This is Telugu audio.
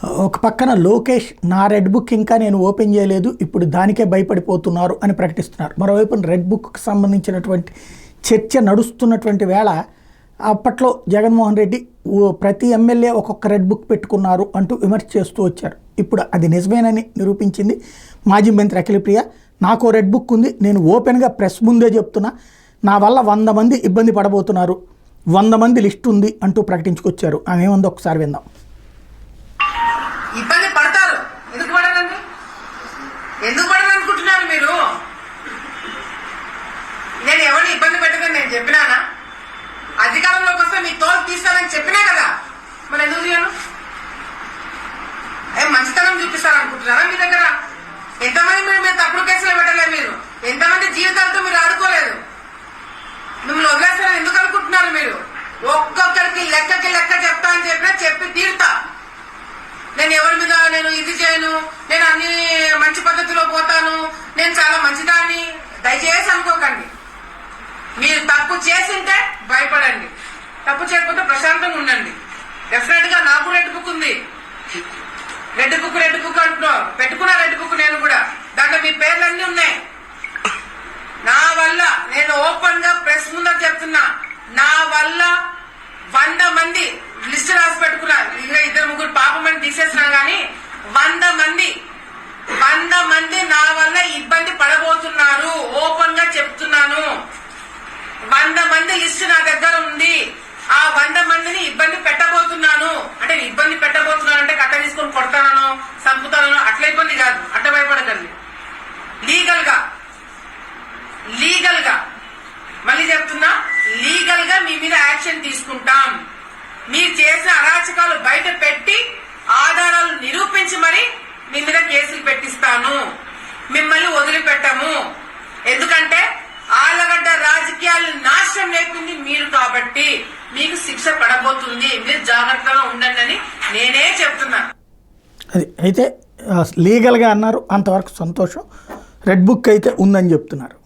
ఒక పక్కన లోకేష్ నా రెడ్ బుక్ ఇంకా నేను ఓపెన్ చేయలేదు, ఇప్పుడు దానికే భయపడిపోతున్నారు అని ప్రకటిస్తున్నారు. మరోవైపు రెడ్ బుక్కి సంబంధించినటువంటి చర్చ నడుస్తున్నటువంటి వేళ అప్పట్లో జగన్మోహన్ రెడ్డి ప్రతి ఎమ్మెల్యే ఒక్కొక్క రెడ్ బుక్ పెట్టుకున్నారు అంటూ విమర్శ చేస్తూ వచ్చారు. ఇప్పుడు అది నిజమేనని నిరూపించింది మాజీ మంత్రి అఖిలప్రియ. నాకు రెడ్ బుక్ ఉంది, నేను ఓపెన్గా ప్రెస్ ముందే చెప్తున్నా, నా వల్ల 100 మంది ఇబ్బంది పడబోతున్నారు, 100 మంది లిస్ట్ ఉంది అంటూ ప్రకటించుకొచ్చారు. ఆమె ఏముందో ఒకసారి విందాం. ఇబ్బంది పడతారు, ఎందుకు పడరండి? ఎందుకు పడరు అనుకుంటున్నారు మీరు? నేను ఎవరిని ఇబ్బంది పెట్టదని నేను చెప్పినానా? అధికారంలోకి వస్తే మీ తోలు తీస్తానని చెప్పినా కదా, మరి ఎందుకు చేయను? మంచితనం చూపిస్తారనుకుంటున్నారా? మీ దగ్గర ఎంతమంది మీరు తప్పుడు కేసులు పెట్టలేదు, మీరు ఎంతమంది జీవితాలతో మీరు ఆడుకోలేదు, మిమ్మల్ని వదిలేస్తారని ఎందుకు అనుకుంటున్నారు మీరు? ఒక్కొక్కరికి లెక్క చెప్తా అని చెప్పినా చెప్పి తీరుతా. నేను ఎవరి మీద నేను ఇది చేయను, నేను అన్ని మంచి పద్ధతిలో పోతాను, నేను చాలా మంచిదాన్ని దయచేసి అనుకోకండి. మీరు తప్పు చేసింటే భయపడండి, తప్పు చేయకపోతే ప్రశాంతంగా ఉండండి. డెఫినెట్ గా నాకు రెడ్ బుక్ ఉంది. రెడ్ బుక్ అంటున్నావు, పెట్టుకున్నా రెడ్ బుక్ నేను కూడా. దాంట్లో మీ పేర్లన్నీ ఉన్నాయి. నా వల్ల నేను ఓపెన్ గా ప్రెస్ ముందర చెప్తున్నా, నా వల్ల 100 మంది లిస్ట్ రాసి పెట్టుకున్నా. ఇంకా 2-3 పాపమని తీసేసినా గానీ 100 మంది నా వల్ల ఇబ్బంది పడబోతున్నారు. ఓపెన్ గా చెప్తున్నాను. 100 మంది లిస్ట్ నా దగ్గర ఉంది. ఆ 100 మందిని ఇబ్బంది పెట్టబోతున్నాను. అంటే ఇబ్బంది పెట్టబోతున్నాను అంటే కట్ట తీసుకొని కొడతానో చంపుతానో అట్లా ఇబ్బంది కాదు, అట్లా భయపడకండి. లీగల్ గా మళ్ళీ చెప్తున్నా, లీగల్ గా మీ మీద యాక్షన్ తీసుకుంటాం. మీరు చేసిన అరాచకాలు బయట పెట్టి ఆధారాలు నిరూపించి మరి మీ మీద కేసులు పెట్టిస్తాను. మిమ్మల్ని వదిలిపెట్టము. ఎందుకంటే ఆలగడ్డ రాజకీయాలు నాశనం లేకుంది మీరు కాబట్టి మీకు శిక్ష పడబోతుంది. మీరు జాగ్రత్తగా ఉండండి అని నేనే చెప్తున్నా. అది అయితే లీగల్గా అన్నారు, అంతవరకు సంతోషం. రెడ్ బుక్ అయితే ఉందని చెప్తున్నారు.